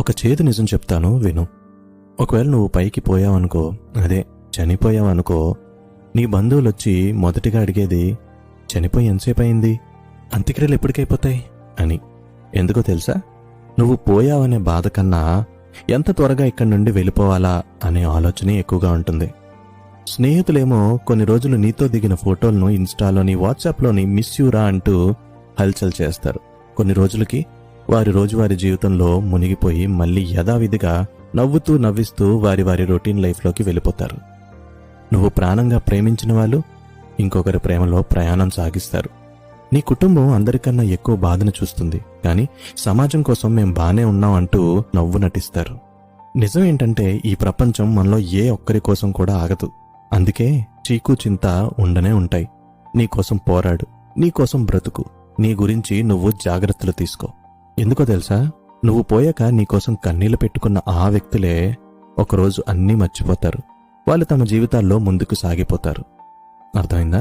ఒక చేదు నిజం చెప్తాను విను. ఒకవేళ నువ్వు పైకి పోయావనుకో, అదే చనిపోయావనుకో, నీ బంధువులొచ్చి మొదటిగా అడిగేది చనిపోయి ఎంతసేపు అయింది, అంత్యక్రియలు ఎప్పటికైపోతాయి అని. ఎందుకో తెలుసా? నువ్వు పోయావనే బాధ కన్నా ఎంత త్వరగా ఇక్కడి నుండి వెళ్ళిపోవాలా అనే ఆలోచనే ఎక్కువగా ఉంటుంది. స్నేహితులేమో కొన్ని రోజులు నీతో దిగిన ఫోటోలను ఇన్స్టాలోని వాట్సాప్లోని మిస్ యూరా అంటూ హల్చల్ చేస్తారు. కొన్ని రోజులకి వారి రోజువారీ జీవితంలో మునిగిపోయి మళ్ళీ యథావిధిగా నవ్వుతూ నవ్విస్తూ వారి వారి రొటీన్ లైఫ్లోకి వెళ్ళిపోతారు. నువ్వు ప్రాణంగా ప్రేమించిన వాళ్ళు ఇంకొకరి ప్రేమలో ప్రయాణం సాగిస్తారు. నీ కుటుంబం అందరికన్నా ఎక్కువ బాధను చూస్తుంది, కానీ సమాజం కోసం మేం బానే ఉన్నాం అంటూ నవ్వు నటిస్తారు. నిజం ఏంటంటే ఈ ప్రపంచం మనలో ఏ ఒక్కరి కోసం కూడా ఆగదు. అందుకే చీకు చింత ఉండనే ఉంటాయి. నీకోసం పోరాడు, నీకోసం బ్రతుకు, నీ గురించి నువ్వు జాగ్రత్తలు తీసుకో. ఎందుకో తెలుసా? నువ్వు పోయాక నీకోసం కన్నీళ్లు పెట్టుకున్న ఆ వ్యక్తులే ఒకరోజు అన్నీ మర్చిపోతారు. వాళ్ళు తమ జీవితాల్లో ముందుకు సాగిపోతారు. అర్థమైందా?